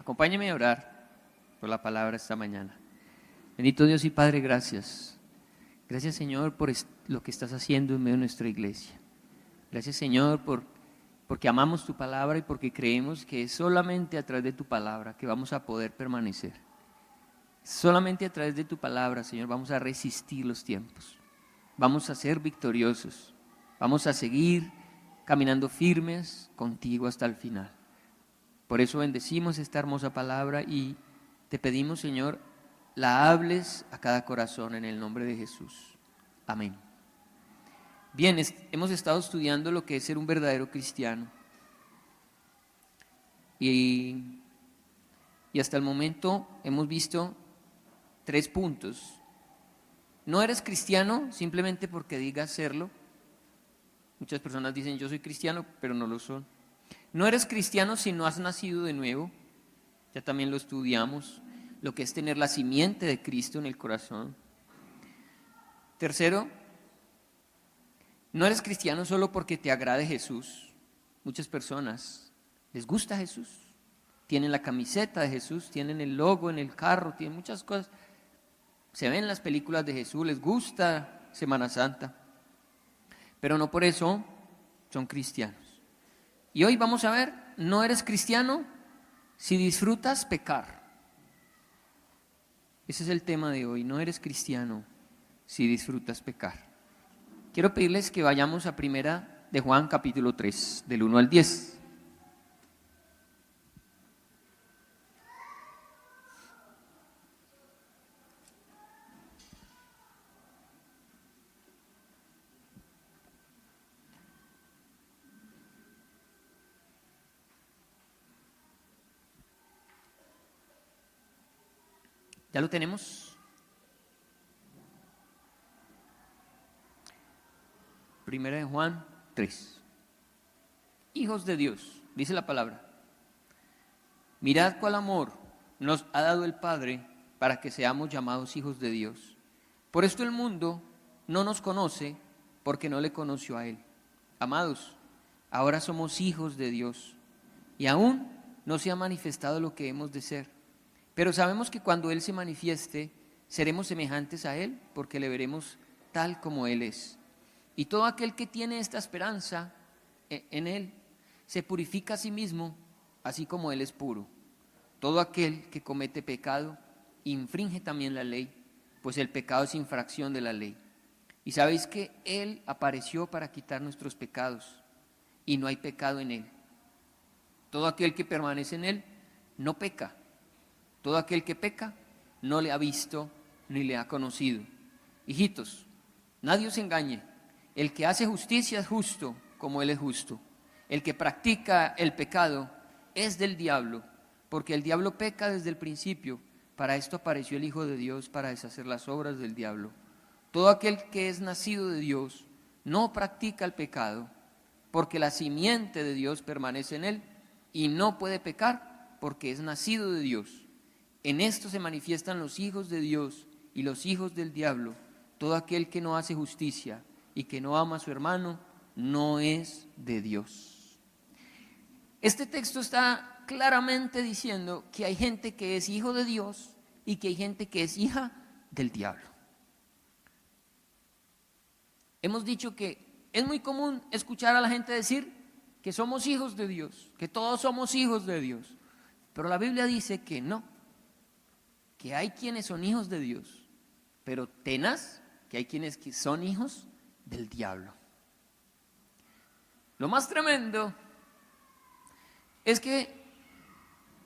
Acompáñeme a orar por la palabra esta mañana. Bendito Dios y Padre, gracias. Gracias, Señor, por lo que estás haciendo en medio de nuestra iglesia. Gracias, Señor, porque amamos tu palabra y porque creemos que es solamente a través de tu palabra que vamos a poder permanecer. Solamente a través de tu palabra, Señor, vamos a resistir los tiempos. Vamos a ser victoriosos. Vamos a seguir caminando firmes contigo hasta el final. Por eso bendecimos esta hermosa palabra y te pedimos, Señor, la hables a cada corazón en el nombre de Jesús. Amén. Bien, hemos estado estudiando lo que es ser un verdadero cristiano. Y hasta el momento hemos visto 3 puntos. No eres cristiano simplemente porque digas serlo. Muchas personas dicen yo soy cristiano, pero no lo son. No eres cristiano si no has nacido de nuevo. Ya también lo estudiamos, lo que es tener la simiente de Cristo en el corazón. Tercero, no eres cristiano solo porque te agrade Jesús. Muchas personas les gusta Jesús. Tienen la camiseta de Jesús, tienen el logo en el carro, tienen muchas cosas. Se ven las películas de Jesús, les gusta Semana Santa. Pero no por eso son cristianos. Y hoy vamos a ver, no eres cristiano si disfrutas pecar. Ese es el tema de hoy, no eres cristiano si disfrutas pecar. Quiero pedirles que vayamos a Primera de Juan capítulo 3, del 1 al 10. ¿Ya lo tenemos? Primera de Juan 3. Hijos de Dios, dice la palabra. Mirad cuál amor nos ha dado el Padre para que seamos llamados hijos de Dios. Por esto el mundo no nos conoce porque no le conoció a Él. Amados, ahora somos hijos de Dios y aún no se ha manifestado lo que hemos de ser. Pero sabemos que cuando Él se manifieste, seremos semejantes a Él, porque le veremos tal como Él es. Y todo aquel que tiene esta esperanza en Él, se purifica a sí mismo, así como Él es puro. Todo aquel que comete pecado, infringe también la ley, pues el pecado es infracción de la ley. Y sabéis que Él apareció para quitar nuestros pecados, y no hay pecado en Él. Todo aquel que permanece en Él, no peca. Todo aquel que peca no le ha visto ni le ha conocido. Hijitos, nadie os engañe. El que hace justicia es justo como Él es justo. El que practica el pecado es del diablo, porque el diablo peca desde el principio. Para esto apareció el Hijo de Dios, para deshacer las obras del diablo. Todo aquel que es nacido de Dios no practica el pecado, porque la simiente de Dios permanece en él y no puede pecar porque es nacido de Dios. En esto se manifiestan los hijos de Dios y los hijos del diablo. Todo aquel que no hace justicia y que no ama a su hermano no es de Dios. Este texto está claramente diciendo que hay gente que es hijo de Dios y que hay gente que es hija del diablo. Hemos dicho que es muy común escuchar a la gente decir que somos hijos de Dios, que todos somos hijos de Dios. Pero la Biblia dice que no, que hay quienes son hijos de Dios, pero tenaz que hay quienes que son hijos del diablo. Lo más tremendo es que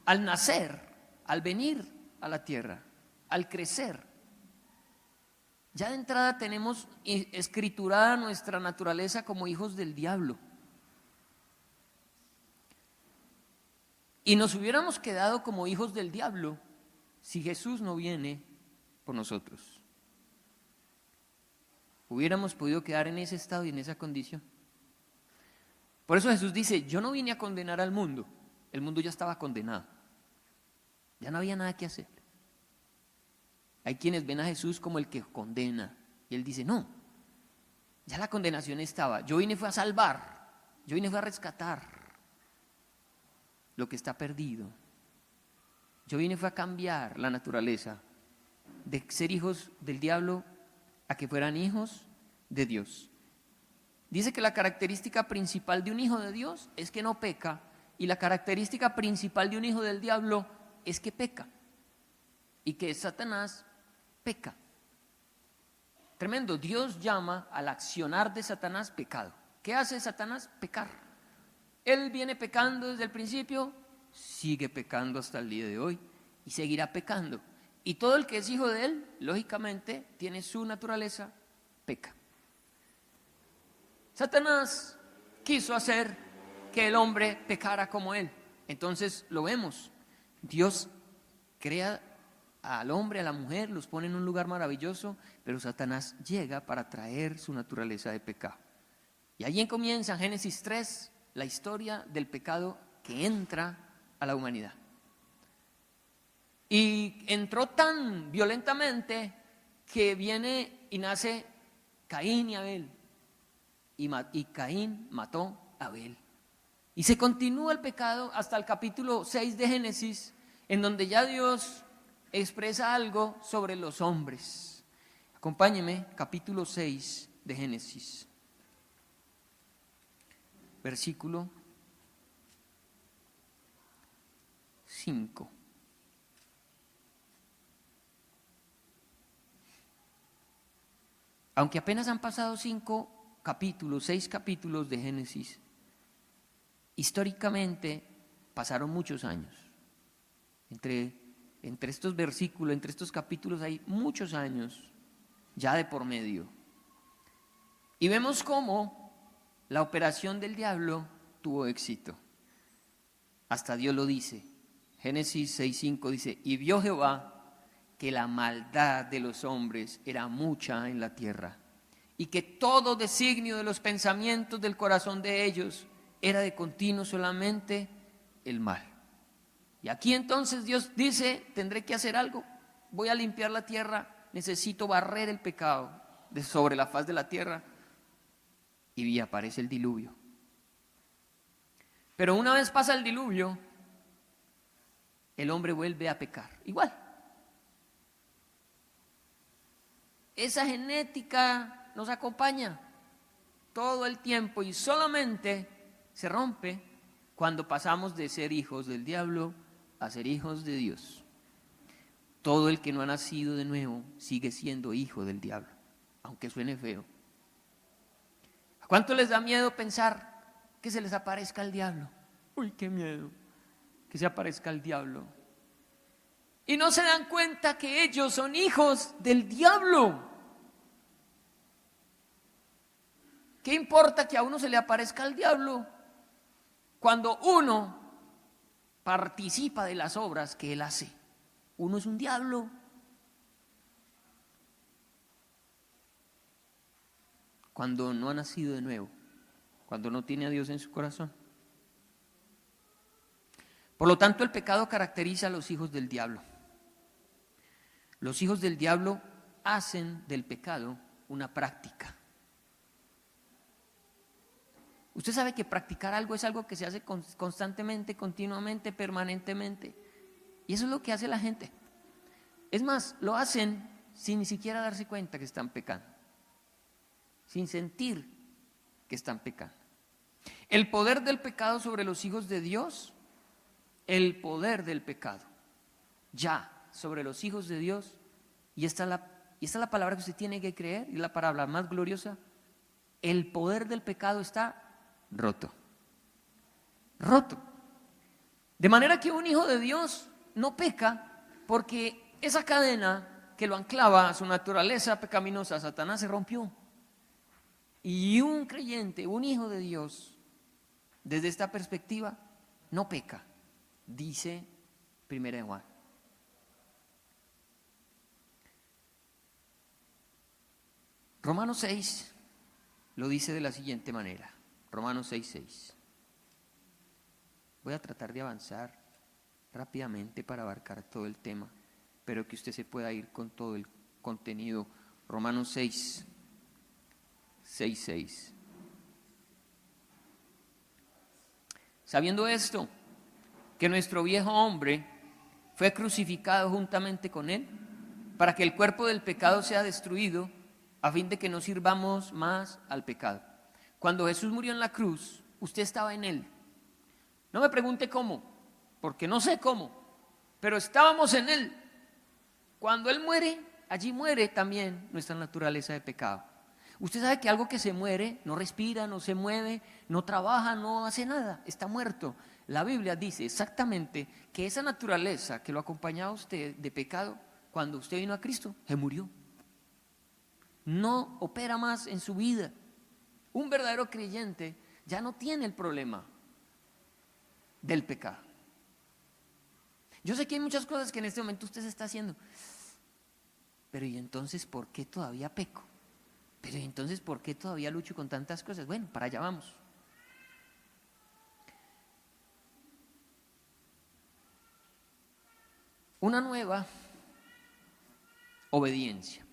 al nacer, al venir a la tierra, al crecer, ya de entrada tenemos escriturada nuestra naturaleza como hijos del diablo. Y nos hubiéramos quedado como hijos del diablo si Jesús no viene por nosotros. Hubiéramos podido quedar en ese estado y en esa condición. Por eso Jesús dice, yo no vine a condenar al mundo. El mundo ya estaba condenado. Ya no había nada que hacer. Hay quienes ven a Jesús como el que condena. Y Él dice, no, ya la condenación estaba. Yo vine fue a salvar. Yo vine fue a rescatar lo que está perdido. Yo vine fue a cambiar la naturaleza de ser hijos del diablo a que fueran hijos de Dios. Dice que la característica principal de un hijo de Dios es que no peca, y la característica principal de un hijo del diablo es que peca, y que Satanás peca. Tremendo. Dios llama al accionar de Satanás pecado. ¿Qué hace Satanás? Pecar. Él viene pecando desde el principio, sigue pecando hasta el día de hoy y seguirá pecando. Y todo el que es hijo de él, lógicamente, tiene su naturaleza, peca. Satanás quiso hacer que el hombre pecara como él. Entonces lo vemos. Dios crea al hombre, a la mujer, los pone en un lugar maravilloso, pero Satanás llega para traer su naturaleza de pecado. Y allí comienza en Génesis 3 la historia del pecado que entra a la humanidad. Y entró tan violentamente que viene y nace Caín y Abel. Y Caín mató a Abel. Y se continúa el pecado hasta el capítulo 6 de Génesis, en donde ya Dios expresa algo sobre los hombres. Acompáñeme, capítulo 6 de Génesis, versículo 5. Aunque apenas han pasado 6 capítulos de Génesis, históricamente pasaron muchos años. Entre estos versículos, entre estos capítulos hay muchos años ya de por medio. Y vemos cómo la operación del diablo tuvo éxito. Hasta Dios lo dice. Génesis 6:5 dice: y vio Jehová que la maldad de los hombres era mucha en la tierra, y que todo designio de los pensamientos del corazón de ellos era de continuo solamente el mal. Y aquí entonces Dios dice: tendré que hacer algo, voy a limpiar la tierra, necesito barrer el pecado de sobre la faz de la tierra. Y aparece el diluvio. Pero una vez pasa el diluvio, el hombre vuelve a pecar, igual. Esa genética nos acompaña todo el tiempo y solamente se rompe cuando pasamos de ser hijos del diablo a ser hijos de Dios. Todo el que no ha nacido de nuevo sigue siendo hijo del diablo, aunque suene feo. ¿A cuánto les da miedo pensar que se les aparezca el diablo? Uy, qué miedo que se aparezca el diablo. Y no se dan cuenta que ellos son hijos del diablo. ¿Qué importa que a uno se le aparezca el diablo cuando uno participa de las obras que él hace? Uno es un diablo. Cuando no ha nacido de nuevo, cuando no tiene a Dios en su corazón. Por lo tanto, el pecado caracteriza a los hijos del diablo. Los hijos del diablo hacen del pecado una práctica. Usted sabe que practicar algo es algo que se hace constantemente, continuamente, permanentemente. Y eso es lo que hace la gente. Es más, lo hacen sin ni siquiera darse cuenta que están pecando, sin sentir que están pecando. El poder del pecado sobre los hijos de Dios, el poder del pecado ya sobre los hijos de Dios, y esta es la palabra que usted tiene que creer, y la palabra más gloriosa: el poder del pecado está roto. Roto. De manera que un hijo de Dios no peca porque esa cadena que lo anclaba a su naturaleza pecaminosa, Satanás, se rompió. Y un creyente, un hijo de Dios, desde esta perspectiva, no peca, dice 1 Juan. Romanos 6 lo dice de la siguiente manera. Romanos 6:6. Voy a tratar de avanzar rápidamente para abarcar todo el tema, pero que usted se pueda ir con todo el contenido. Romanos 6:6. Sabiendo esto, que nuestro viejo hombre fue crucificado juntamente con Él, para que el cuerpo del pecado sea destruido, a fin de que no sirvamos más al pecado. Cuando Jesús murió en la cruz, usted estaba en Él. No me pregunte cómo, porque no sé cómo, pero estábamos en Él. Cuando Él muere, allí muere también nuestra naturaleza de pecado. Usted sabe que algo que se muere no respira, no se mueve, no trabaja, no hace nada, está muerto. La Biblia dice exactamente que esa naturaleza que lo acompañaba a usted de pecado, cuando usted vino a Cristo, se murió. No opera más en su vida. Un verdadero creyente ya no tiene el problema del pecado. Yo sé que hay muchas cosas que en este momento usted se está haciendo. Pero ¿y entonces por qué todavía peco? Pero ¿y entonces por qué todavía lucho con tantas cosas? Bueno, para allá vamos. Una nueva obediencia.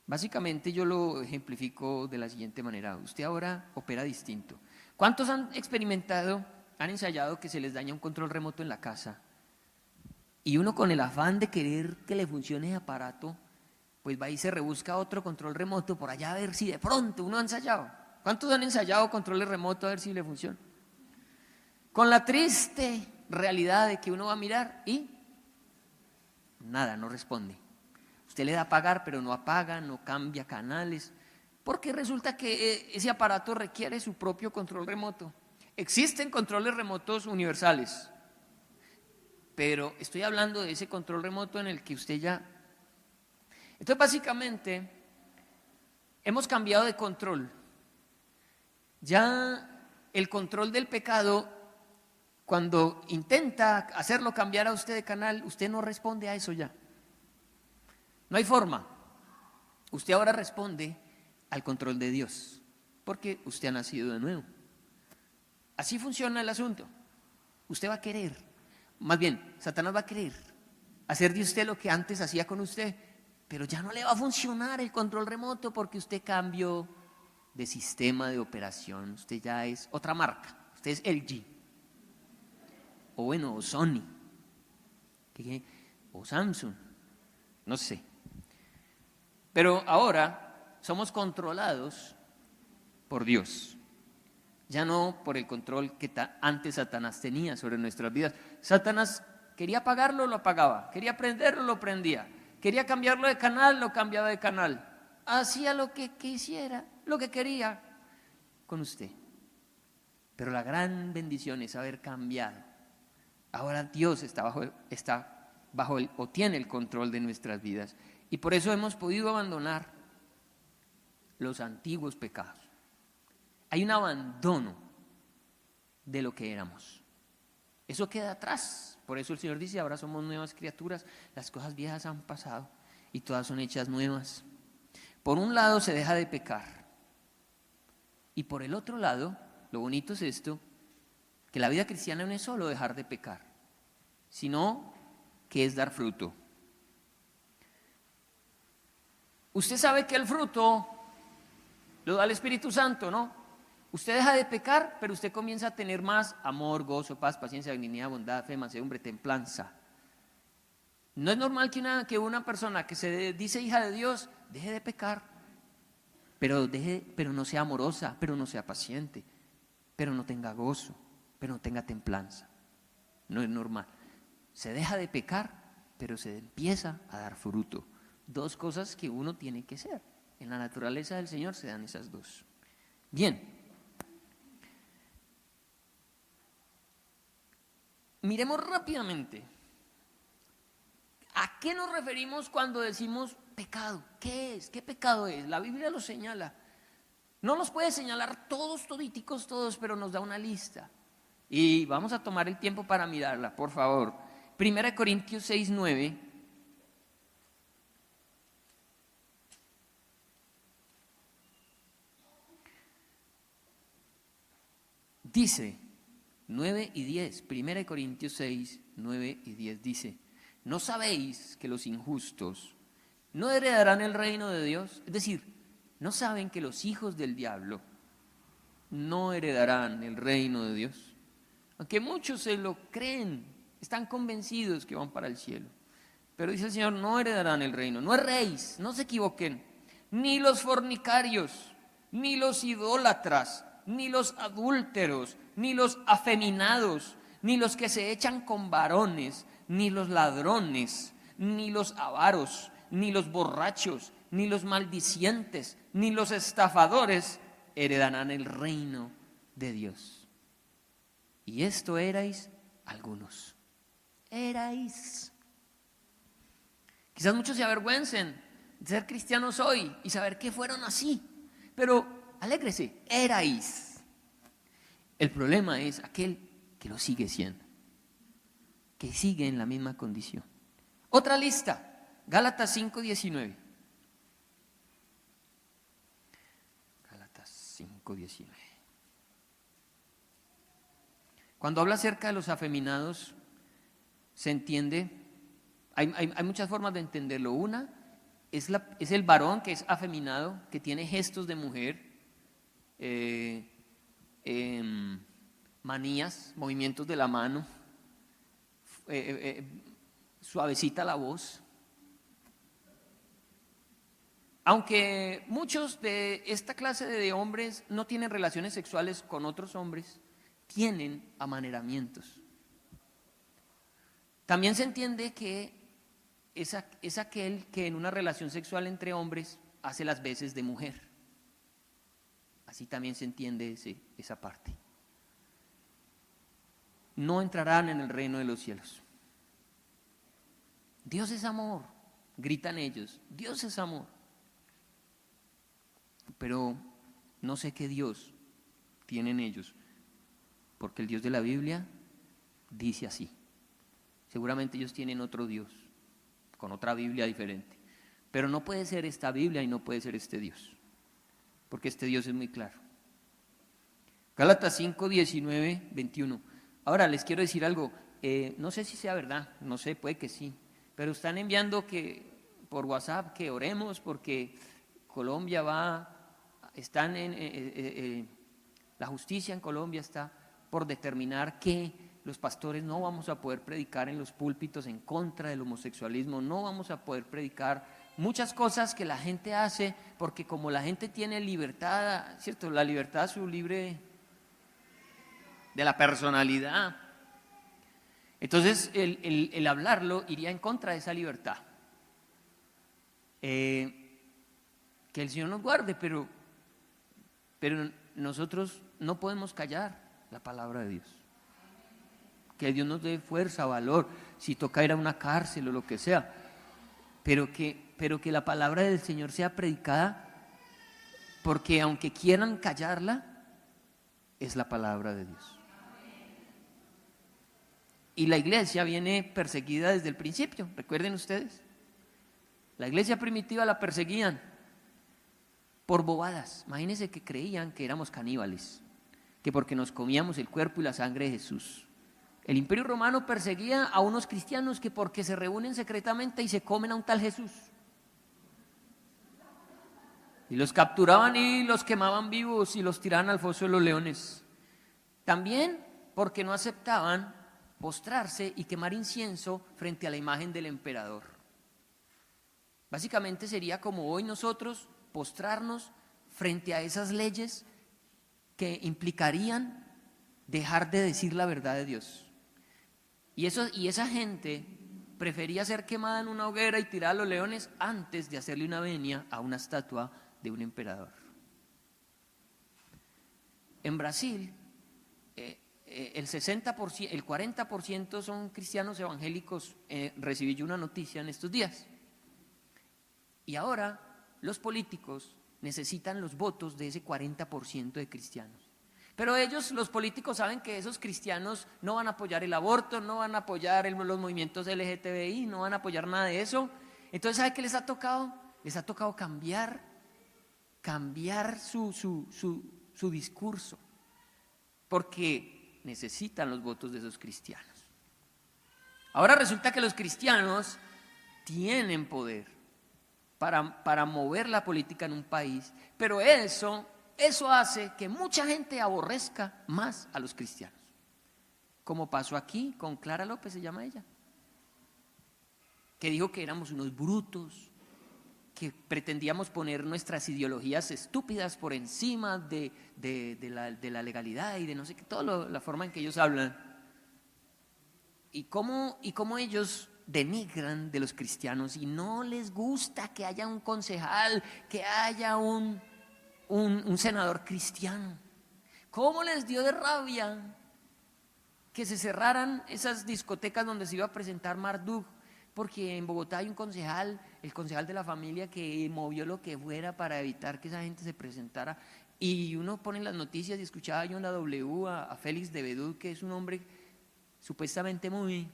Básicamente yo lo ejemplifico de la siguiente manera. Usted ahora opera distinto. ¿Cuántos han experimentado, han ensayado que se les daña un control remoto en la casa? Y uno con el afán de querer que le funcione el aparato, pues va y se rebusca otro control remoto por allá a ver si de pronto uno ha ensayado. ¿Cuántos han ensayado controles remotos a ver si le funciona? Con la triste realidad de que uno va a mirar y nada, no responde. Usted le da a apagar, pero no apaga, no cambia canales, porque resulta que ese aparato requiere su propio control remoto. Existen controles remotos universales, pero estoy hablando de ese control remoto en el que usted ya... Entonces básicamente hemos cambiado de control. Ya el control del pecado, cuando intenta hacerlo cambiar a usted de canal, usted no responde a eso ya. No hay forma. Usted ahora responde al control de Dios, porque usted ha nacido de nuevo. Así funciona el asunto. Usted va a querer, más bien, Satanás va a querer hacer de usted lo que antes hacía con usted, pero ya no le va a funcionar el control remoto porque usted cambió de sistema de operación. Usted ya es otra marca. Usted es LG. O bueno, o Sony. O Samsung. No sé. Pero ahora somos controlados por Dios. Ya no por el control que antes Satanás tenía sobre nuestras vidas. Satanás quería apagarlo, lo apagaba. Quería prenderlo, lo prendía. Quería cambiarlo de canal, lo cambiaba de canal. Hacía lo que quisiera, lo que quería con usted. Pero la gran bendición es haber cambiado. Ahora Dios está bajo o tiene el control de nuestras vidas. Y por eso hemos podido abandonar los antiguos pecados. Hay un abandono de lo que éramos. Eso queda atrás. Por eso el Señor dice, ahora somos nuevas criaturas, las cosas viejas han pasado y todas son hechas nuevas. Por un lado se deja de pecar y por el otro lado, lo bonito es esto, que la vida cristiana no es solo dejar de pecar, sino que es dar fruto. Usted sabe que el fruto lo da el Espíritu Santo, ¿no? Usted deja de pecar, pero usted comienza a tener más amor, gozo, paz, paciencia, benignidad, bondad, fe, mansedumbre, templanza. No es normal que una persona que se dice hija de Dios deje de pecar, pero no sea amorosa, pero no sea paciente, pero no tenga gozo, pero no tenga templanza. No es normal. Se deja de pecar, pero se empieza a dar fruto. Dos cosas que uno tiene que ser. En la naturaleza del Señor se dan esas dos. Bien. Miremos rápidamente. ¿A qué nos referimos cuando decimos pecado? ¿Qué es? ¿Qué pecado es? La Biblia lo señala. No los puede señalar todos, toditicos, todos, pero nos da una lista. Y vamos a tomar el tiempo para mirarla, por favor. 1 Corintios 6:9. Dice 9 y 10, 1 Corintios 6, 9 y 10 dice, ¿no sabéis que los injustos no heredarán el reino de Dios? Es decir, ¿no saben que los hijos del diablo no heredarán el reino de Dios? Aunque muchos se lo creen, están convencidos que van para el cielo. Pero dice el Señor, no heredarán el reino, no erréis, no se equivoquen, ni los fornicarios, ni los idólatras, ni los adúlteros, ni los afeminados, ni los que se echan con varones, ni los ladrones, ni los avaros, ni los borrachos, ni los maldicientes, ni los estafadores heredarán el reino de Dios. Y esto erais algunos. Erais. Quizás muchos se avergüencen de ser cristianos hoy y saber que fueron así, pero alégrese, erais. El problema es aquel que lo sigue siendo, que sigue en la misma condición. Otra lista, Gálatas 5:19. Gálatas 5:19. Cuando habla acerca de los afeminados, se entiende, hay muchas formas de entenderlo. Una es el varón que es afeminado, que tiene gestos de mujer, manías, movimientos de la mano, suavecita la voz. Aunque muchos de esta clase de hombres no tienen relaciones sexuales con otros hombres, tienen amaneramientos. También se entiende que es aquel que en una relación sexual entre hombres hace las veces de mujer. Así también se entiende esa parte. No entrarán en el reino de los cielos. Dios es amor, gritan ellos, Dios es amor. Pero no sé qué Dios tienen ellos, porque el Dios de la Biblia dice así. Seguramente ellos tienen otro Dios, con otra Biblia diferente. Pero no puede ser esta Biblia y no puede ser este Dios, porque este Dios es muy claro. Gálatas 5:19, 21. Ahora les quiero decir algo, no sé si sea verdad, no sé, puede que sí, pero están enviando que por WhatsApp que oremos porque Colombia la justicia en Colombia está por determinar que los pastores no vamos a poder predicar en los púlpitos en contra del homosexualismo, no vamos a poder predicar muchas cosas que la gente hace, porque como la gente tiene libertad, ¿cierto? La libertad es su libre de la personalidad. Entonces el hablarlo iría en contra de esa libertad. Que el Señor nos guarde, pero nosotros no podemos callar la palabra de Dios. Que Dios nos dé fuerza, valor, si toca ir a una cárcel o lo que sea, pero que la palabra del Señor sea predicada, porque aunque quieran callarla, es la palabra de Dios. Y la iglesia viene perseguida desde el principio, recuerden ustedes. La iglesia primitiva la perseguían por bobadas. Imagínense que creían que éramos caníbales, que porque nos comíamos el cuerpo y la sangre de Jesús. El Imperio Romano perseguía a unos cristianos que porque se reúnen secretamente y se comen a un tal Jesús. Y los capturaban y los quemaban vivos y los tiraban al foso de los leones. También porque no aceptaban postrarse y quemar incienso frente a la imagen del emperador. Básicamente sería como hoy nosotros postrarnos frente a esas leyes que implicarían dejar de decir la verdad de Dios. Y esa gente prefería ser quemada en una hoguera y tirada a los leones antes de hacerle una venia a una estatua de un emperador. En Brasil, el 40% son cristianos evangélicos. Recibí yo una noticia en estos días. Y ahora los políticos necesitan los votos de ese 40% de cristianos. Pero ellos, los políticos, saben que esos cristianos no van a apoyar el aborto, no van a apoyar los movimientos LGTBI, no van a apoyar nada de eso. Entonces, ¿sabe qué les ha tocado? Les ha tocado cambiar su discurso, porque necesitan los votos de esos cristianos. Ahora resulta que los cristianos tienen poder para mover la política en un país, pero eso hace que mucha gente aborrezca más a los cristianos. como pasó aquí con Clara López, se llama ella, que dijo que éramos unos brutos, que pretendíamos poner nuestras ideologías estúpidas por encima de la legalidad y de no sé qué, toda la forma en que ellos hablan. Y cómo ellos denigran de los cristianos y no les gusta que haya un concejal, que haya un senador cristiano. ¿Cómo les dio de rabia que se cerraran esas discotecas donde se iba a presentar Marduk? Porque en Bogotá hay un concejal, el concejal de la familia, que movió lo que fuera para evitar que esa gente se presentara. Y uno pone las noticias y escuchaba yo en la W a Félix de Bedú, que es un hombre supuestamente muy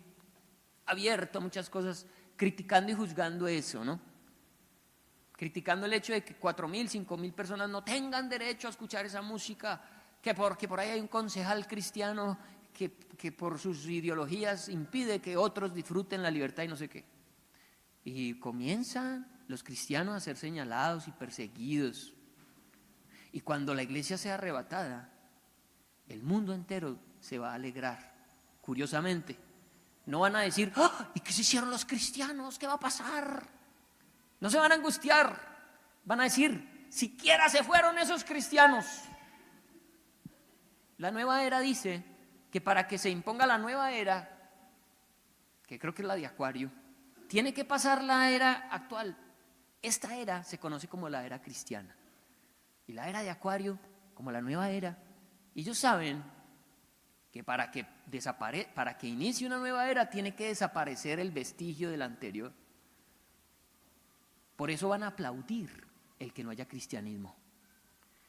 abierto a muchas cosas, criticando y juzgando eso, ¿no? Criticando el hecho de que 4.000, 5.000 personas no tengan derecho a escuchar esa música, que porque por ahí hay un concejal cristiano que por sus ideologías impide que otros disfruten la libertad y no sé qué. Y comienzan los cristianos a ser señalados y perseguidos. Y cuando la iglesia sea arrebatada, el mundo entero se va a alegrar. Curiosamente, no van a decir, ¡ah! ¿Y qué se hicieron los cristianos? ¿Qué va a pasar? No se van a angustiar. Van a decir, siquiera se fueron esos cristianos. La nueva era dice que para que se imponga la nueva era, que creo que es la de Acuario, tiene que pasar la era actual. Esta era se conoce como la era cristiana y la era de Acuario como la nueva era. Y ellos saben que para que inicie una nueva era tiene que desaparecer el vestigio de la anterior. Por eso van a aplaudir el que no haya cristianismo.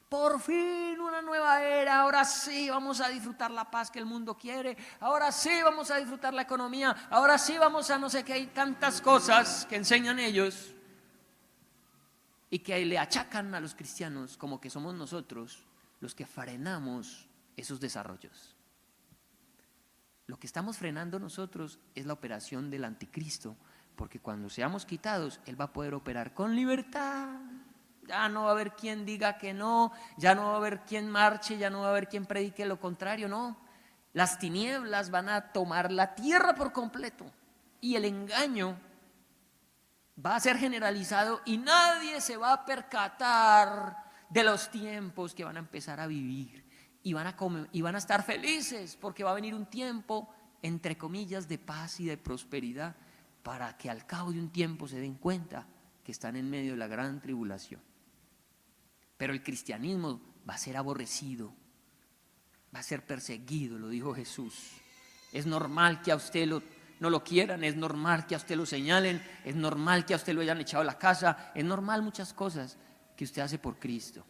Por fin una nueva era, ahora sí vamos a disfrutar la paz que el mundo quiere, ahora sí vamos a disfrutar la economía, ahora sí vamos a no sé qué, hay tantas cosas que enseñan ellos y que le achacan a los cristianos como que somos nosotros los que frenamos esos desarrollos. Lo que estamos frenando nosotros es la operación del anticristo, porque cuando seamos quitados, él va a poder operar con libertad. Ya no va a haber quien diga que no, ya no va a haber quien marche, ya no va a haber quien predique lo contrario, no. Las tinieblas van a tomar la tierra por completo y el engaño va a ser generalizado y nadie se va a percatar de los tiempos que van a empezar a vivir y van a estar felices porque va a venir un tiempo, entre comillas, de paz y de prosperidad, para que al cabo de un tiempo se den cuenta que están en medio de la gran tribulación. Pero el cristianismo va a ser aborrecido, va a ser perseguido, lo dijo Jesús. Es normal que a usted no lo quieran, es normal que a usted lo señalen, es normal que a usted lo hayan echado a la casa, es normal muchas cosas que usted hace por Cristo.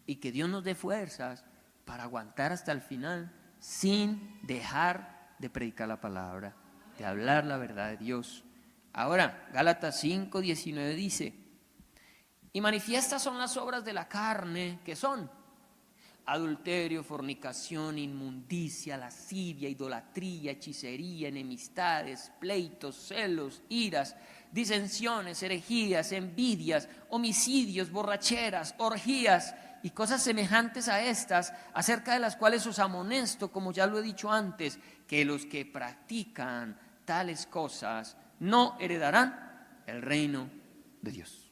Y que Dios nos dé fuerzas para aguantar hasta el final sin dejar de predicar la palabra, de hablar la verdad de Dios. Ahora, Gálatas 5:19 dice: y manifiestas son las obras de la carne, que son adulterio, fornicación, inmundicia, lascivia, idolatría, hechicería, enemistades, pleitos, celos, iras, disensiones, herejías, envidias, homicidios, borracheras, orgías y cosas semejantes a estas, acerca de las cuales os amonesto, como ya lo he dicho antes, que los que practican tales cosas no heredarán el reino de Dios.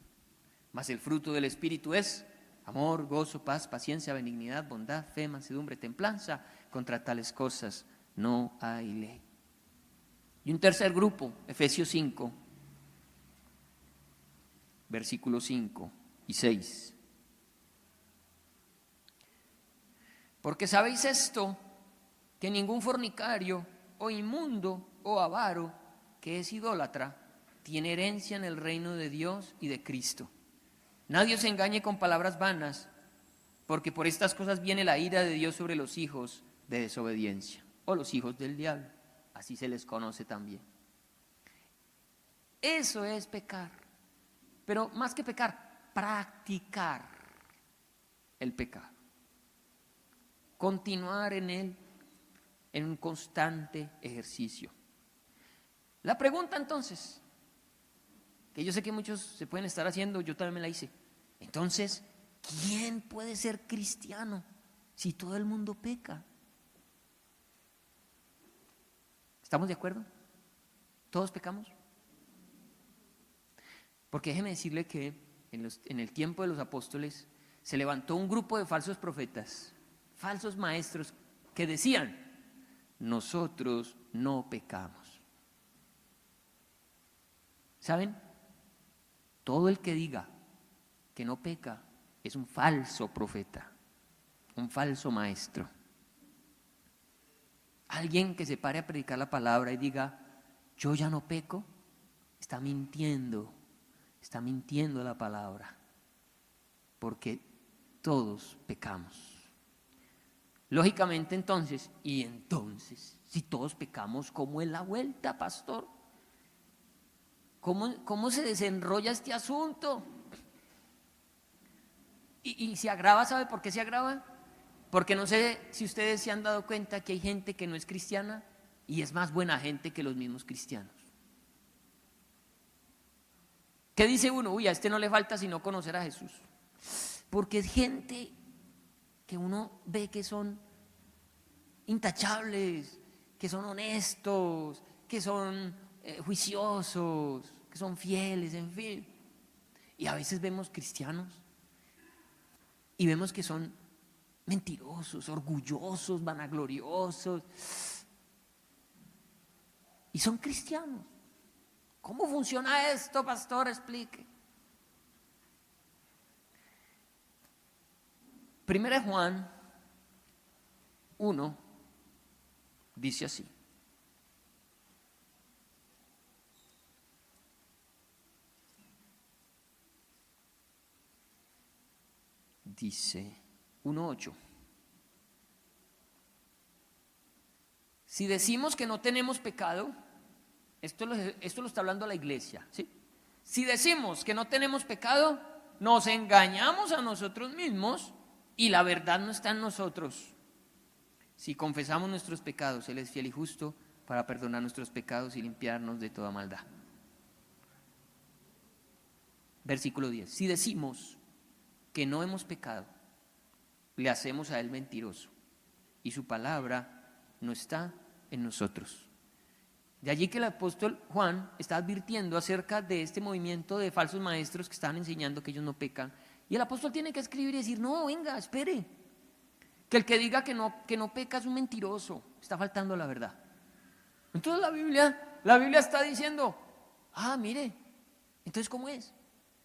Mas el fruto del Espíritu es amor, gozo, paz, paciencia, benignidad, bondad, fe, mansedumbre, templanza. Contra tales cosas no hay ley. Y un tercer grupo, Efesios 5, versículos 5 y 6. Porque sabéis esto, que ningún fornicario o inmundo o avaro que es idólatra tiene herencia en el reino de Dios y de Cristo. Nadie se engañe con palabras vanas, porque por estas cosas viene la ira de Dios sobre los hijos de desobediencia, o los hijos del diablo, así se les conoce también. Eso es pecar, pero más que pecar, practicar el pecado, continuar en él en un constante ejercicio. La pregunta entonces, que yo sé que muchos se pueden estar haciendo, yo también me la hice. Entonces, ¿quién puede ser cristiano si todo el mundo peca? ¿Estamos de acuerdo? ¿Todos pecamos? Porque déjeme decirle que en el tiempo de los apóstoles se levantó un grupo de falsos profetas, falsos maestros, que decían: nosotros no pecamos. ¿Saben? Todo el que diga que no peca es un falso profeta, un falso maestro. Alguien que se pare a predicar la palabra y diga: yo ya no peco, está mintiendo la palabra, porque todos pecamos. Lógicamente entonces, si todos pecamos, ¿cómo es la vuelta, pastor? ¿Cómo se desenrolla este asunto? Y se agrava. ¿Sabe por qué se agrava? Porque no sé si ustedes se han dado cuenta que hay gente que no es cristiana y es más buena gente que los mismos cristianos. ¿Qué dice uno? Uy, a este no le falta sino conocer a Jesús. Porque es gente que uno ve que son intachables, que son honestos, que son juiciosos, que son fieles, en fin. Y a veces vemos cristianos y vemos que son mentirosos, orgullosos, vanagloriosos, y son cristianos. ¿Cómo funciona esto, pastor? Explique. Primera de Juan 1 dice así: dice 1:8. Si decimos que no tenemos pecado, esto lo está hablando la iglesia, ¿sí? Si decimos que no tenemos pecado, nos engañamos a nosotros mismos y la verdad no está en nosotros. Si confesamos nuestros pecados, Él es fiel y justo para perdonar nuestros pecados y limpiarnos de toda maldad. Versículo 10. Si decimos que no hemos pecado, le hacemos a Él mentiroso y su palabra no está en nosotros. De allí que el apóstol Juan está advirtiendo acerca de este movimiento de falsos maestros que están enseñando que ellos no pecan. Y el apóstol tiene que escribir y decir: no, venga, espere, que el que diga que no peca es un mentiroso, está faltando a la verdad. Entonces la Biblia está diciendo: mire, entonces ¿cómo es?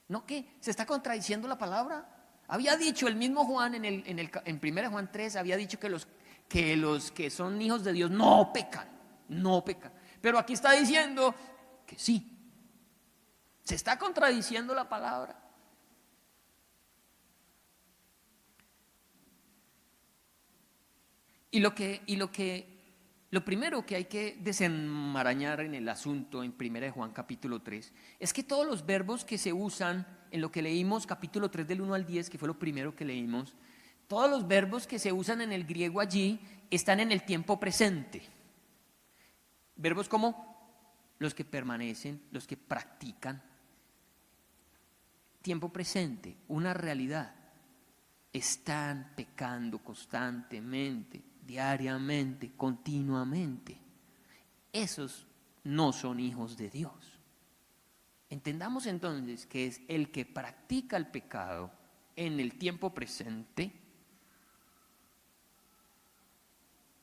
¿No que se está contradiciendo la palabra? Había dicho el mismo Juan en 1 Juan 3, había dicho que los que son hijos de Dios no pecan. Pero aquí está diciendo que sí. Se está contradiciendo la palabra. Lo primero que hay que desenmarañar en el asunto en 1 Juan capítulo 3 es que todos los verbos que se usan en lo que leímos capítulo 3 del 1 al 10, que fue lo primero que leímos, todos los verbos que se usan en el griego allí están en el tiempo presente. Verbos como los que permanecen, los que practican. Tiempo presente, una realidad. Están pecando constantemente, diariamente, continuamente. Esos no son hijos de Dios. Entendamos entonces que es el que practica el pecado en el tiempo presente,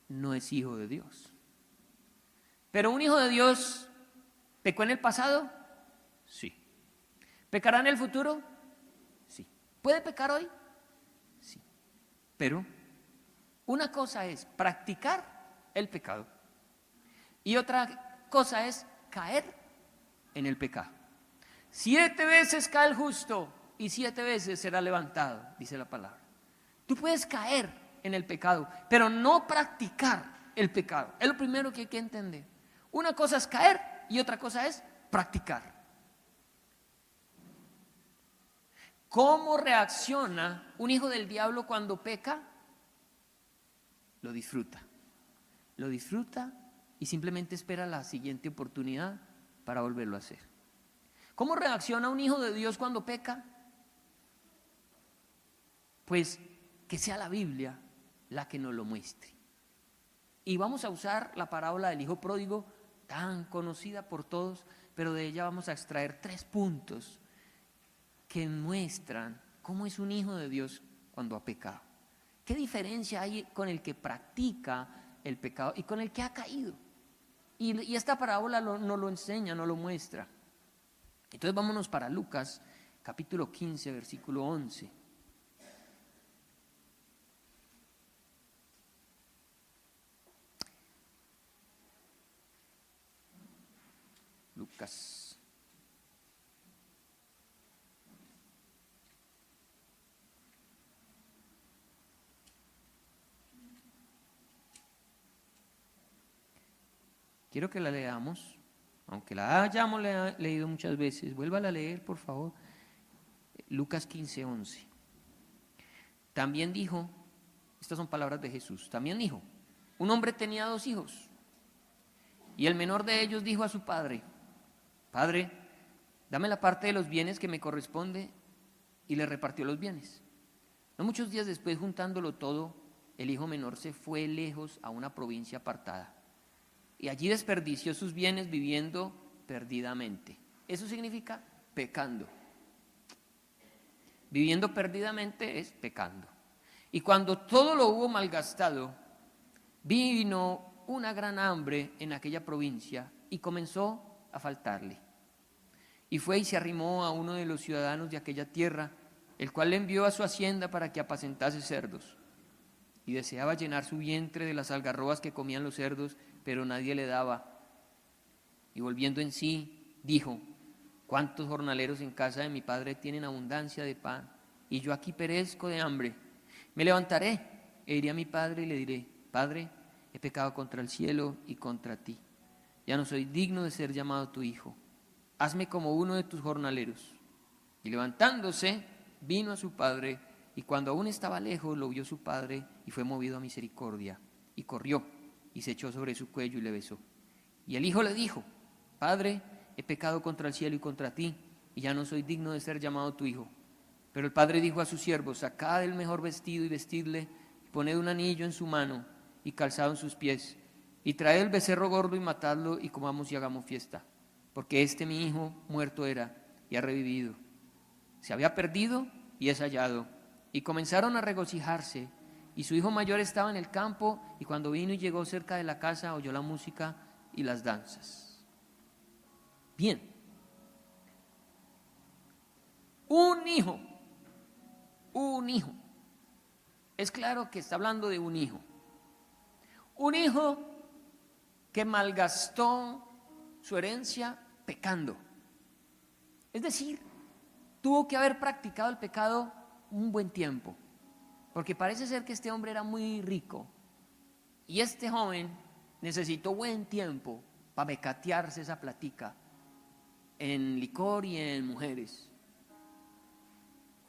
no es hijo de Dios. Pero un hijo de Dios, ¿pecó en el pasado? Sí. ¿Pecará en el futuro? Sí. ¿Puede pecar hoy? Sí. Pero una cosa es practicar el pecado y otra cosa es caer en el pecado. 7 veces cae el justo y 7 veces será levantado, dice la palabra. Tú puedes caer en el pecado, pero no practicar el pecado. Es lo primero que hay que entender. Una cosa es caer y otra cosa es practicar. ¿Cómo reacciona un hijo del diablo cuando peca? Lo disfruta y simplemente espera la siguiente oportunidad para volverlo a hacer. ¿Cómo reacciona un hijo de Dios cuando peca? Pues que sea la Biblia la que nos lo muestre. Y vamos a usar la parábola del hijo pródigo, tan conocida por todos, pero de ella vamos a extraer 3 puntos que muestran cómo es un hijo de Dios cuando ha pecado. ¿Qué diferencia hay con el que practica el pecado y con el que ha caído? Y esta parábola nos lo enseña, nos lo muestra. Entonces vámonos para Lucas, capítulo 15, versículo 11. Lucas. Quiero que la leamos, aunque la hayamos leído muchas veces. Vuélvala a leer, por favor. Lucas 15, 11. También dijo, estas son palabras de Jesús, también dijo, un hombre tenía 2 hijos, y el menor de ellos dijo a su padre, Padre, dame la parte de los bienes que me corresponde, y le repartió los bienes. No muchos días después, juntándolo todo, el hijo menor se fue lejos a una provincia apartada, y allí desperdició sus bienes viviendo perdidamente. Eso significa pecando. Viviendo perdidamente es pecando. Y cuando todo lo hubo malgastado, vino una gran hambre en aquella provincia y comenzó a faltarle. Y fue y se arrimó a uno de los ciudadanos de aquella tierra, el cual le envió a su hacienda para que apacentase cerdos. Y deseaba llenar su vientre de las algarrobas que comían los cerdos, pero nadie le daba. Y volviendo en sí, dijo, ¿cuántos jornaleros en casa de mi padre tienen abundancia de pan? Y yo aquí perezco de hambre. Me levantaré e iré a mi padre y le diré, Padre, he pecado contra el cielo y contra ti. Ya no soy digno de ser llamado tu hijo. Hazme como uno de tus jornaleros. Y levantándose, vino a su padre, y cuando aún estaba lejos, lo vio su padre, y fue movido a misericordia. Y corrió, y se echó sobre su cuello y le besó. Y el hijo le dijo, Padre, he pecado contra el cielo y contra ti, y ya no soy digno de ser llamado tu hijo. Pero el padre dijo a sus siervos, sacad el mejor vestido y vestidle, y poned un anillo en su mano, y calzado en sus pies, y traed el becerro gordo y matadlo, y comamos y hagamos fiesta. Porque este mi hijo muerto era, y ha revivido. Se había perdido, y es hallado. Y comenzaron a regocijarse, y su hijo mayor estaba en el campo, y cuando vino y llegó cerca de la casa, oyó la música y las danzas. Bien. Un hijo. Es claro que está hablando de un hijo. Un hijo que malgastó su herencia pecando. Es decir, tuvo que haber practicado el pecado un buen tiempo, porque parece ser que este hombre era muy rico y este joven necesitó buen tiempo para becatearse esa platica en licor y en mujeres.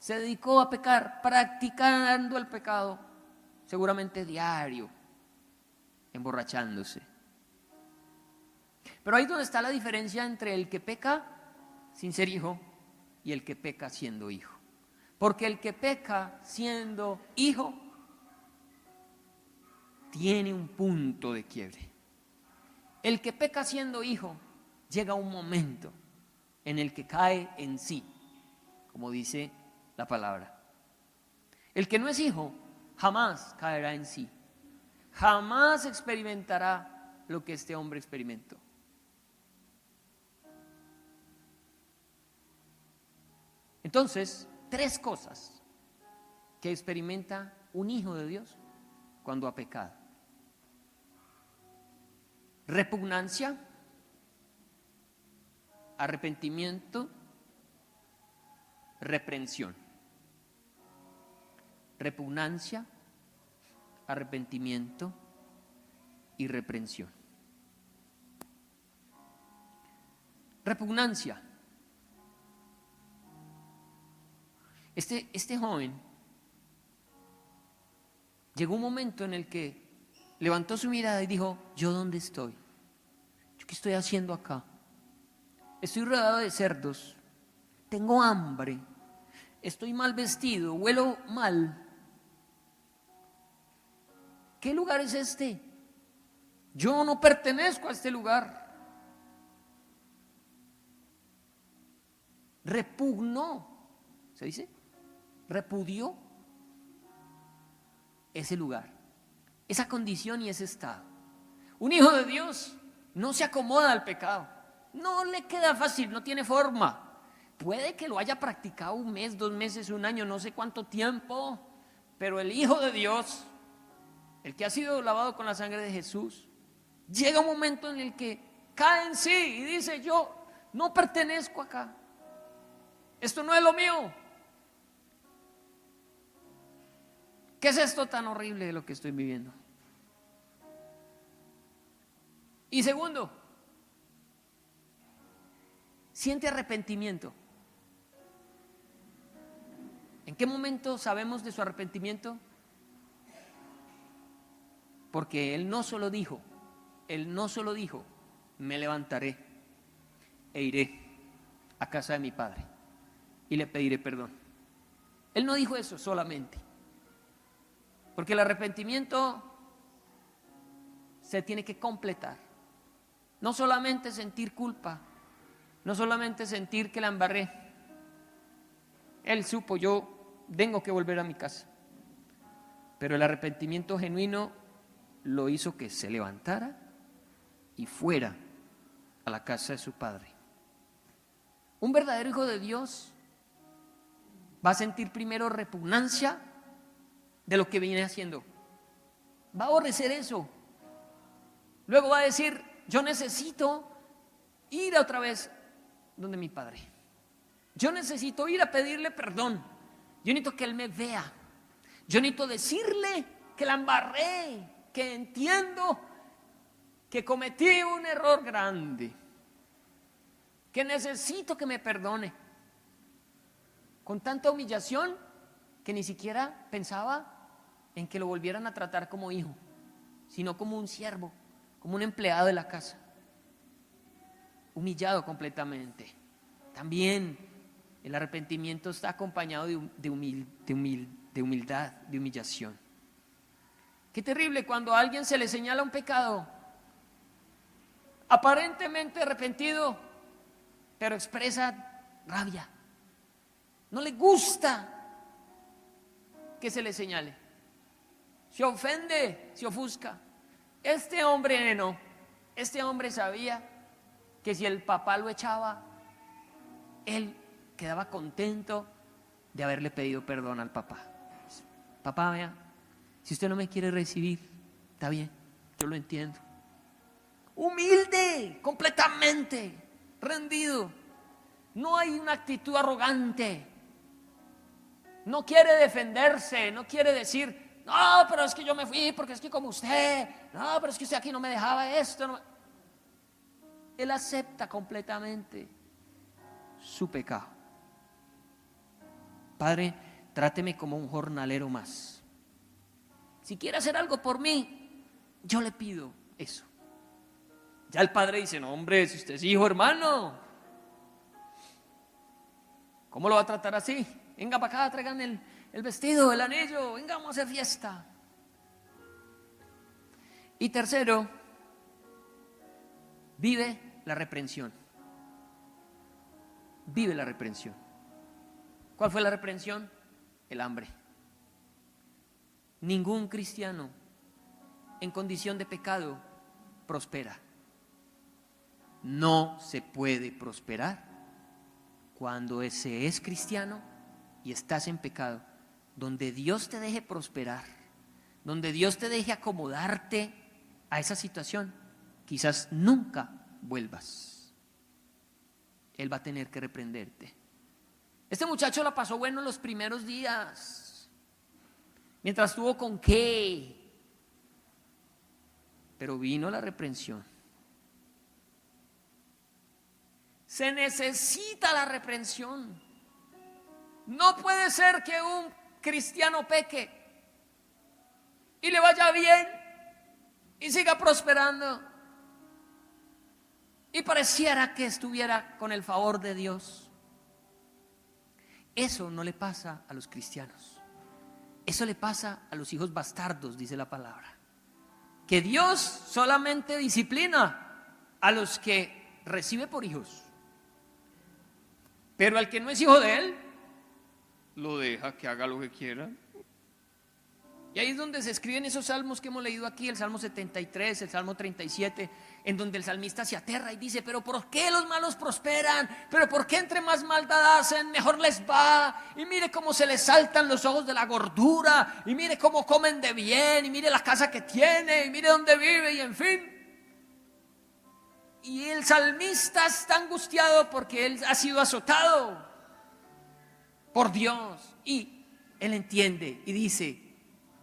Se dedicó a pecar, practicando el pecado, seguramente diario, emborrachándose. Pero ahí es donde está la diferencia entre el que peca sin ser hijo y el que peca siendo hijo. Porque el que peca siendo hijo tiene un punto de quiebre. El que peca siendo hijo llega a un momento en el que cae en sí, como dice la palabra. El que no es hijo jamás caerá en sí, jamás experimentará lo que este hombre experimentó. Entonces, 3 cosas que experimenta un hijo de Dios cuando ha pecado: repugnancia, arrepentimiento, reprensión. Repugnancia, arrepentimiento y reprensión. Repugnancia. Este joven llegó un momento en el que levantó su mirada y dijo: ¿yo dónde estoy? ¿Yo qué estoy haciendo acá? Estoy rodeado de cerdos, tengo hambre, estoy mal vestido, huelo mal. ¿Qué lugar es este? Yo no pertenezco a este lugar. Repugnó, ¿se dice? Repudió ese lugar, esa condición y ese estado. Un hijo de Dios no se acomoda al pecado, no le queda fácil, no tiene forma. Puede que lo haya practicado 1 mes, 2 meses, 1 año, no sé cuánto tiempo, pero el hijo de Dios, el que ha sido lavado con la sangre de Jesús, llega un momento en el que cae en sí y dice: yo no pertenezco acá, esto no es lo mío. ¿Qué es esto tan horrible de lo que estoy viviendo? Y segundo, siente arrepentimiento. ¿En qué momento sabemos de su arrepentimiento? Porque él no solo dijo, me levantaré e iré a casa de mi padre y le pediré perdón. Él no dijo eso solamente, porque el arrepentimiento se tiene que completar. No solamente sentir culpa, no solamente sentir que la embarré. Él supo: yo tengo que volver a mi casa. Pero el arrepentimiento genuino lo hizo que se levantara y fuera a la casa de su padre. Un verdadero hijo de Dios va a sentir primero repugnancia de lo que viene haciendo. Va a aborrecer eso. Luego va a decir: yo necesito ir otra vez donde mi padre. Yo necesito ir a pedirle perdón. Yo necesito que él me vea. Yo necesito decirle que la embarré, que entiendo que cometí un error grande, que necesito que me perdone. Con tanta humillación que ni siquiera pensaba en que lo volvieran a tratar como hijo, sino como un siervo, como un empleado de la casa. Humillado completamente. También el arrepentimiento está acompañado de humildad, de humillación. Qué terrible cuando a alguien se le señala un pecado aparentemente arrepentido, pero expresa rabia. No le gusta que se le señale. Se ofende, se ofusca. Este hombre no. Este hombre sabía que si el papá lo echaba, él quedaba contento de haberle pedido perdón al papá. Papá, vea, si usted no me quiere recibir, está bien, yo lo entiendo. Humilde, completamente rendido. No hay una actitud arrogante. No quiere defenderse, no quiere decir: no, pero es que yo me fui porque es que como usted, no, pero es que usted aquí no me dejaba esto. No. Él acepta completamente su pecado. Padre, tráteme como un jornalero más. Si quiere hacer algo por mí, yo le pido eso. Ya el padre dice: no, hombre, si usted es hijo, hermano, ¿cómo lo va a tratar así? Venga para acá, traigan el vestido, el anillo, venga, vamos a hacer fiesta. Y tercero, vive la reprensión. Vive la reprensión. ¿Cuál fue la reprensión? El hambre. Ningún cristiano en condición de pecado prospera. No se puede prosperar cuando se es cristiano y estás en pecado. Donde Dios te deje prosperar, donde Dios te deje acomodarte a esa situación, quizás nunca vuelvas. Él va a tener que reprenderte. Este muchacho la pasó bueno en los primeros días, mientras tuvo con qué, pero vino la reprensión. Se necesita la reprensión. No puede ser que un cristiano peque y le vaya bien y siga prosperando y pareciera que estuviera con el favor de Dios. Eso no le pasa a los cristianos. Eso le pasa a los hijos bastardos, dice la palabra. que Dios solamente disciplina a los que recibe por hijos, pero al que no es hijo de Él, lo deja que haga lo que quiera. Y ahí es donde se escriben esos salmos que hemos leído aquí, el Salmo 73, el Salmo 37, en donde el salmista se aterra y dice: pero ¿por qué los malos prosperan? ¿Pero por qué entre más maldad hacen, mejor les va? Y mire cómo se les saltan los ojos de la gordura, y mire cómo comen de bien, y mire la casa que tiene, y mire dónde vive, y en fin. Y el salmista está angustiado porque él ha sido azotado por Dios, y él entiende y dice: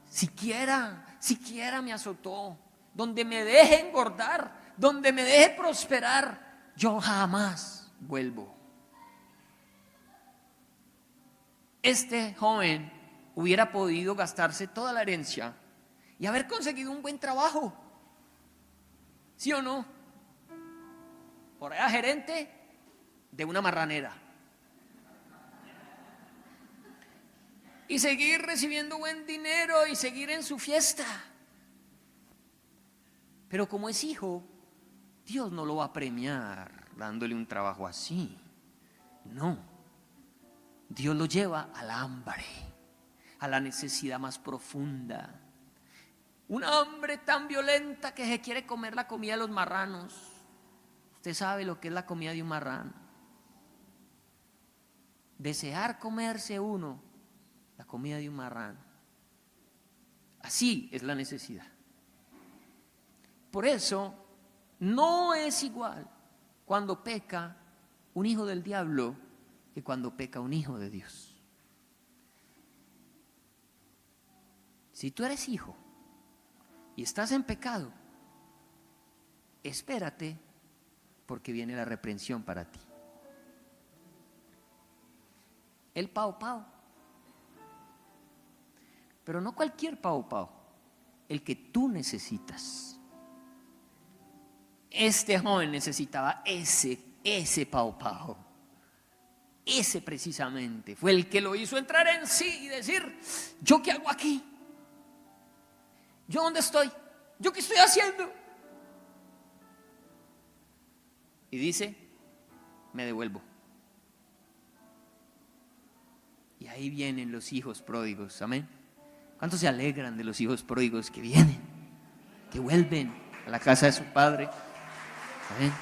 siquiera me azotó, donde me deje engordar, donde me deje prosperar, yo jamás vuelvo. Este joven hubiera podido gastarse toda la herencia y haber conseguido un buen trabajo, ¿sí o no? Por allá gerente de una marranera, y seguir recibiendo buen dinero y seguir en su fiesta. Pero como es hijo, Dios no lo va a premiar dándole un trabajo así. No, Dios lo lleva al hambre, a la necesidad más profunda. Una hambre tan violenta que se quiere comer la comida de los marranos. Usted sabe lo que es la comida de un marrano. Desear comerse uno la comida de un marrano. Así es la necesidad. Por eso no es igual cuando peca un hijo del diablo que cuando peca un hijo de Dios. Si tú eres hijo y estás en pecado, espérate, porque viene la reprensión para ti. El pao pao. Pero no cualquier pao pao, el que tú necesitas. Este joven necesitaba ese pao pao. Ese precisamente fue el que lo hizo entrar en sí y decir: ¿yo qué hago aquí? ¿Yo dónde estoy? ¿Yo qué estoy haciendo? Y dice: me devuelvo. Y ahí vienen los hijos pródigos, amén. ¿Cuántos se alegran de los hijos pródigos que vienen, que vuelven a la casa de su padre? Amén.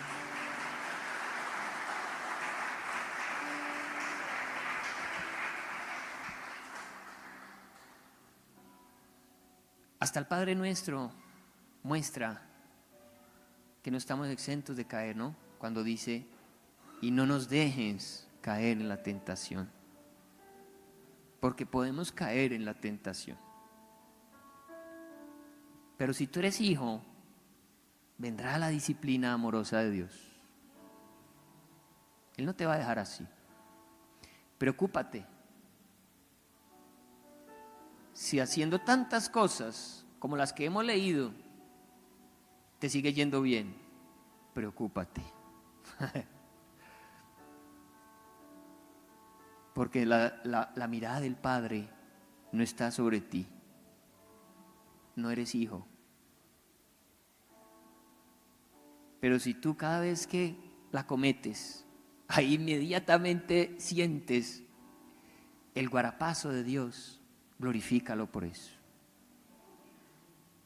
Hasta el Padre Nuestro muestra que no estamos exentos de caer, ¿no? Cuando dice: y no nos dejes caer en la tentación. Porque podemos caer en la tentación. Pero si tú eres hijo, vendrá la disciplina amorosa de Dios. Él no te va a dejar así. Preocúpate. Si haciendo tantas cosas como las que hemos leído te sigue yendo bien, preocúpate. Porque la mirada del Padre no está sobre ti. No eres hijo. Pero si tú cada vez que la cometes, ahí inmediatamente sientes el guarapazo de Dios, glorifícalo por eso.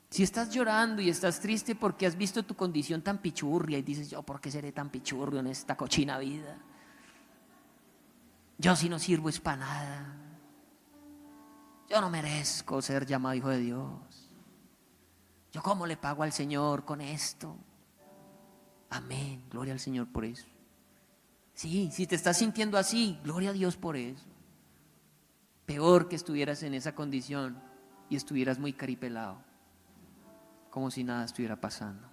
Si estás llorando y estás triste porque has visto tu condición tan pichurria y dices: yo, ¿por qué seré tan pichurrio en esta cochina vida? Yo si no sirvo es para nada. Yo no merezco ser llamado hijo de Dios. ¿Yo cómo le pago al Señor con esto? Amén, gloria al Señor por eso. Sí, si te estás sintiendo así, gloria a Dios por eso. Peor que estuvieras en esa condición y estuvieras muy caripelado, como si nada estuviera pasando.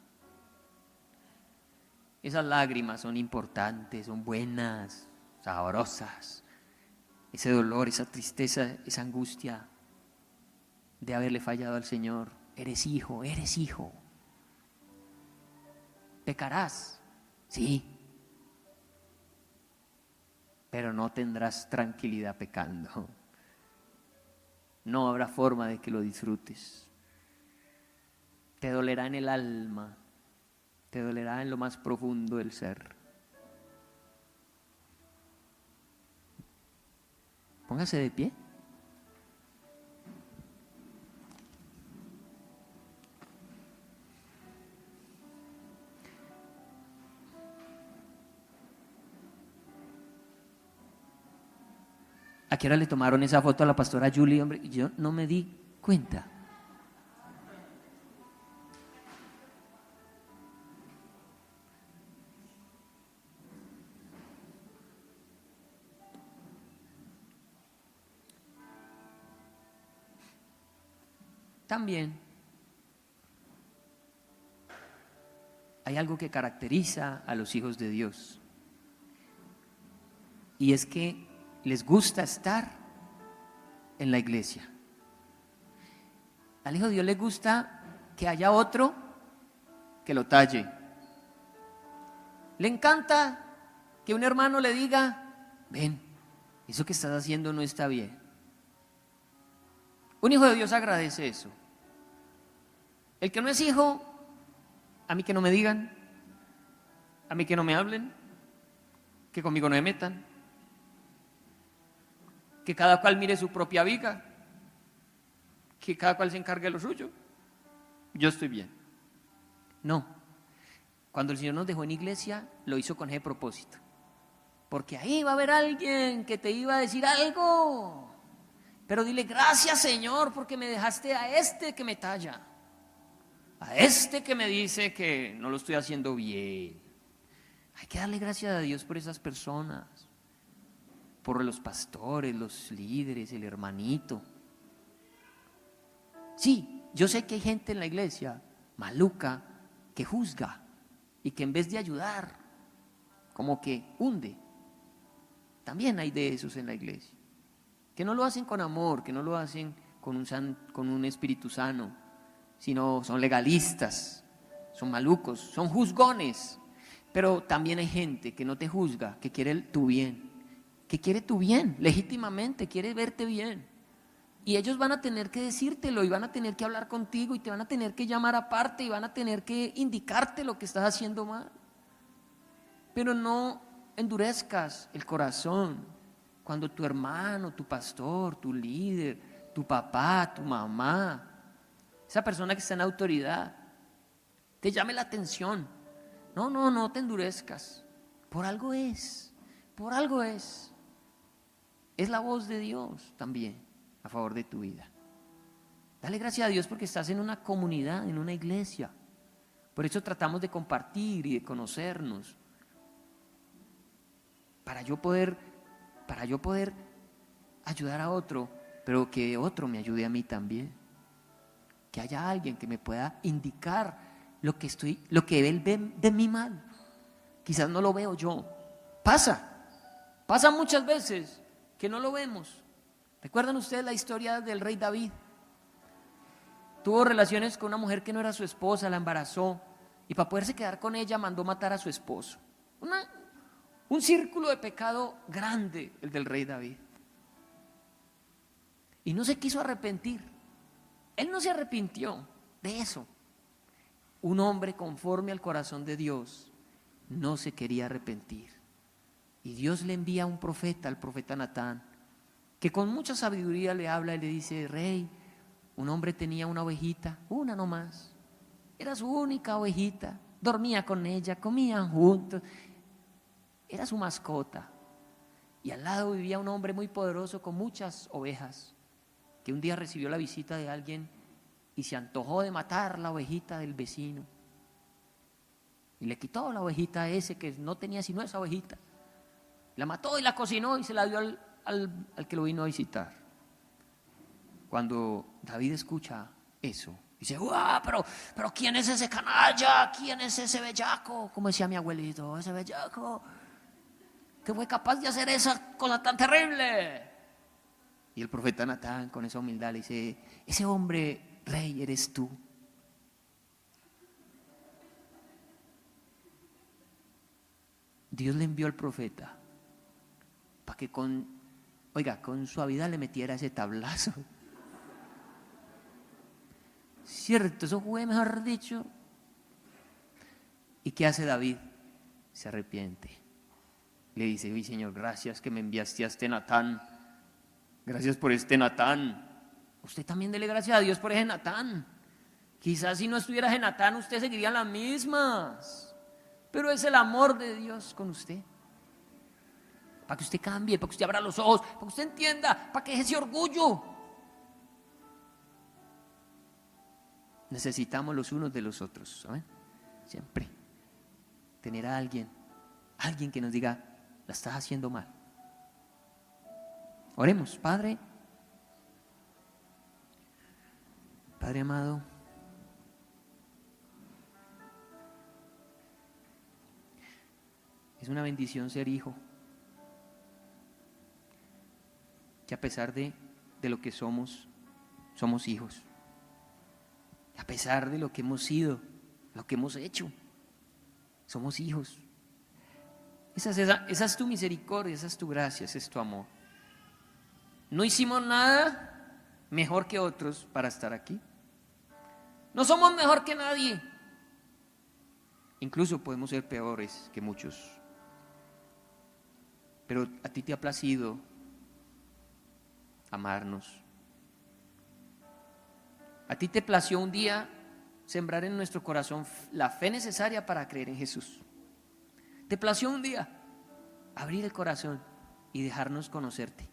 Esas lágrimas son importantes, son buenas, sabrosas. Ese dolor, esa tristeza, esa angustia de haberle fallado al Señor. Eres hijo, eres hijo. Pecarás, sí, pero no tendrás tranquilidad pecando. No habrá forma de que lo disfrutes. te dolerá en el alma, te dolerá en lo más profundo del ser. Póngase de pie. ¿A qué hora le tomaron esa foto a la pastora Julie? Hombre, yo no me di cuenta. También hay algo que caracteriza a los hijos de Dios, y es que les gusta estar en la iglesia. Al hijo de Dios le gusta que haya otro que lo talle. Le encanta que un hermano le diga: ven, eso que estás haciendo no está bien. Un hijo de Dios agradece eso. El que no es hijo, a mí que no me digan, a mí que no me hablen, que conmigo no me metan, que cada cual mire su propia viga, que cada cual se encargue de lo suyo. Yo estoy bien. No. Cuando el Señor nos dejó en iglesia, lo hizo con ese propósito. Porque ahí va a haber alguien que te iba a decir algo. Pero dile: gracias, Señor, porque me dejaste a este que me talla, a este que me dice que no lo estoy haciendo bien. Hay que darle gracias a Dios por esas personas, por los pastores, los líderes, el hermanito. Sí, yo sé que hay gente en la iglesia maluca que juzga y que en vez de ayudar, como que hunde. También hay de esos en la iglesia, que no lo hacen con amor, que no lo hacen con un espíritu sano, sino son legalistas, son malucos, son juzgones. Pero también hay gente que no te juzga, que quiere tu bien, que quiere tu bien, legítimamente, quiere verte bien. Y ellos van a tener que decírtelo, y van a tener que hablar contigo, y te van a tener que llamar aparte, y van a tener que indicarte lo que estás haciendo mal. Pero no endurezcas el corazón cuando tu hermano, tu pastor, tu líder, tu papá, tu mamá, esa persona que está en autoridad, te llame la atención. No te endurezcas. Por algo es, por algo es. Es la voz de Dios también a favor de tu vida. Dale gracias a Dios porque estás en una comunidad, en una iglesia. Por eso tratamos de compartir y de conocernos. Para yo poder ayudar a otro, pero que otro me ayude a mí también. Que haya alguien que me pueda indicar lo que él ve de mí mal. Quizás no lo veo yo. Pasa muchas veces que no lo vemos. ¿Recuerdan ustedes la historia del rey David? Tuvo relaciones con una mujer que no era su esposa, la embarazó, y para poderse quedar con ella mandó matar a su esposo. Un círculo de pecado grande, el del rey David. Y no se quiso arrepentir. Él no se arrepintió de eso. Un hombre conforme al corazón de Dios no se quería arrepentir. Y Dios le envía a un profeta, al profeta Natán, que con mucha sabiduría le habla y le dice: rey, un hombre tenía una ovejita, una nomás. Era su única ovejita. Dormía con ella, comían juntos. Era su mascota. Y al lado vivía un hombre muy poderoso con muchas ovejas, que un día recibió la visita de alguien y se antojó de matar la ovejita del vecino. Y le quitó la ovejita a ese que no tenía sino esa ovejita. La mató y la cocinó y se la dio al que lo vino a visitar. Cuando David escucha eso, dice: ¡guau! Pero ¿quién es ese canalla? ¿Quién es ese bellaco? Como decía mi abuelito, ese bellaco que fue capaz de hacer esa cosa tan terrible. Y el profeta Natán, con esa humildad, le dice: ese hombre, rey, eres tú. Dios le envió al profeta para que con suavidad le metiera ese tablazo. Cierto, eso fue, mejor dicho. ¿Y qué hace David? Se arrepiente. Le dice, uy, Señor, gracias que me enviaste a este Natán. Gracias por este Natán. Usted también dele gracias a Dios por ese Natán. Quizás si no estuviera ese Natán, usted seguiría las mismas. Pero es el amor de Dios con usted. Para que usted cambie, para que usted abra los ojos, para que usted entienda, para que deje ese orgullo. Necesitamos los unos de los otros, ¿saben? Siempre. Tener a alguien que nos diga, la estás haciendo mal. Oremos, Padre amado, es una bendición ser hijo, que a pesar de lo que somos hijos, a pesar de lo que hemos sido, lo que hemos hecho, somos hijos. Esa es tu misericordia, esa es tu gracia, ese es tu amor. No hicimos nada mejor que otros para estar aquí. No somos mejor que nadie. Incluso podemos ser peores que muchos. Pero a ti te ha placido amarnos. A ti te plació un día sembrar en nuestro corazón la fe necesaria para creer en Jesús. Te plació un día abrir el corazón y dejarnos conocerte.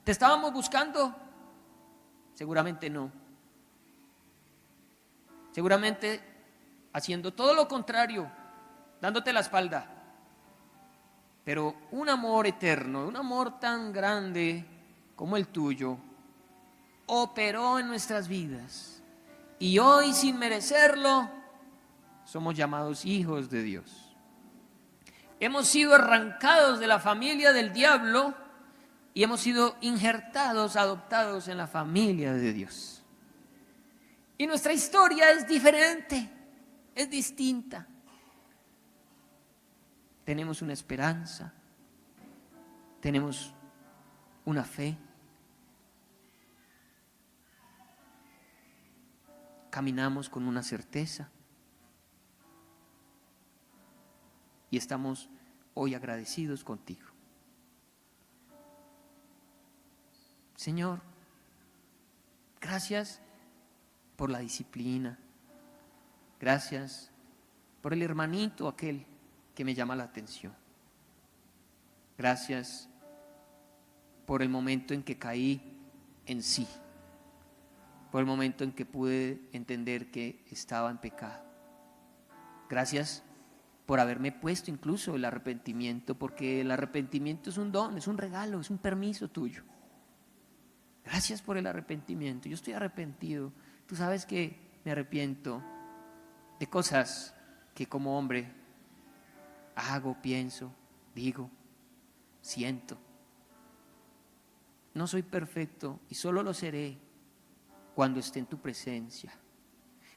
¿Te estábamos buscando? Seguramente no. Seguramente haciendo todo lo contrario, dándote la espalda. Pero un amor eterno, un amor tan grande como el tuyo, operó en nuestras vidas. Y hoy, sin merecerlo, somos llamados hijos de Dios. Hemos sido arrancados de la familia del diablo y hemos sido injertados, adoptados en la familia de Dios. Y nuestra historia es diferente, es distinta. Tenemos una esperanza, tenemos una fe. Caminamos con una certeza. Y estamos hoy agradecidos contigo. Señor, gracias por la disciplina. Gracias por el hermanito aquel que me llama la atención. Gracias por el momento en que caí en sí. Por el momento en que pude entender que estaba en pecado. Gracias por haberme puesto incluso el arrepentimiento, porque el arrepentimiento es un don, es un regalo, es un permiso tuyo. Gracias por el arrepentimiento. Yo estoy arrepentido. Tú sabes que me arrepiento de cosas que como hombre hago, pienso, digo, siento. No soy perfecto y solo lo seré cuando esté en tu presencia.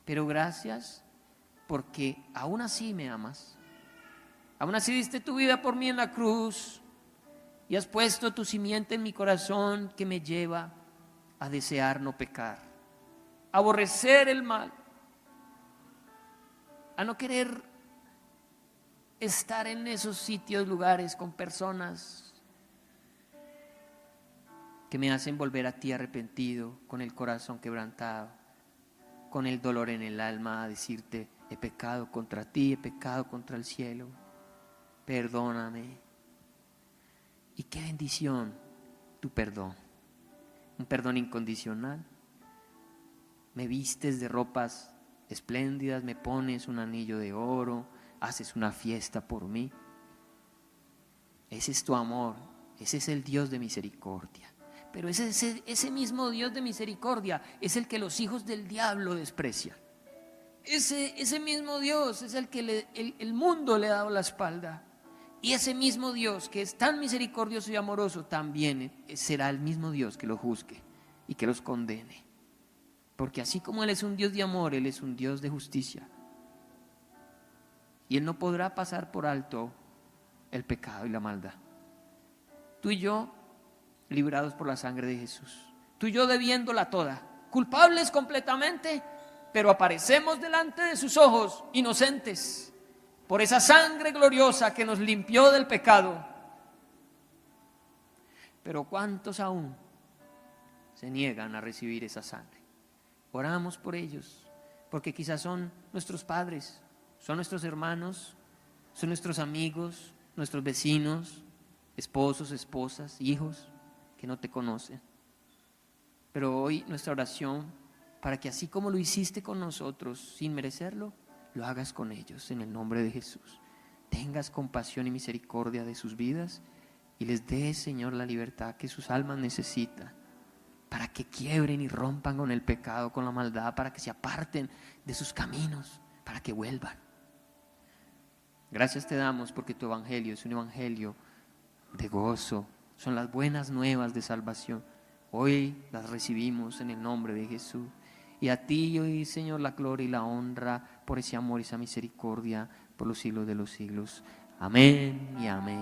Pero gracias porque aún así me amas. Aún así diste tu vida por mí en la cruz y has puesto tu simiente en mi corazón que me lleva a desear no pecar, a aborrecer el mal, a no querer estar en esos sitios, lugares con personas que me hacen volver a ti arrepentido, con el corazón quebrantado, con el dolor en el alma, a decirte: he pecado contra ti, he pecado contra el cielo, perdóname. Y qué bendición tu perdón, un perdón incondicional. Me vistes de ropas espléndidas, me pones un anillo de oro, haces una fiesta por mí. Ese es tu amor, ese es el Dios de misericordia. Pero ese mismo Dios de misericordia es el que los hijos del diablo desprecian. Ese mismo Dios es el que el mundo le ha dado la espalda. Y ese mismo Dios que es tan misericordioso y amoroso también será el mismo Dios que los juzgue y que los condene. Porque así como Él es un Dios de amor, Él es un Dios de justicia. Y Él no podrá pasar por alto el pecado y la maldad. Tú y yo, librados por la sangre de Jesús. Tú y yo debiéndola toda. culpables completamente, pero aparecemos delante de sus ojos inocentes por esa sangre gloriosa que nos limpió del pecado. Pero ¿cuántos aún se niegan a recibir esa sangre? Oramos por ellos, porque quizás son nuestros padres, son nuestros hermanos, son nuestros amigos, nuestros vecinos, esposos, esposas, hijos que no te conocen. Pero hoy nuestra oración, para que así como lo hiciste con nosotros sin merecerlo, lo hagas con ellos en el nombre de Jesús. Tengas compasión y misericordia de sus vidas y les des, Señor, la libertad que sus almas necesitan, para que quiebren y rompan con el pecado, con la maldad, para que se aparten de sus caminos, para que vuelvan. Gracias te damos porque tu evangelio es un evangelio de gozo, son las buenas nuevas de salvación. Hoy las recibimos en el nombre de Jesús. Y a ti hoy, Señor, la gloria y la honra por ese amor y esa misericordia por los siglos de los siglos. Amén y amén.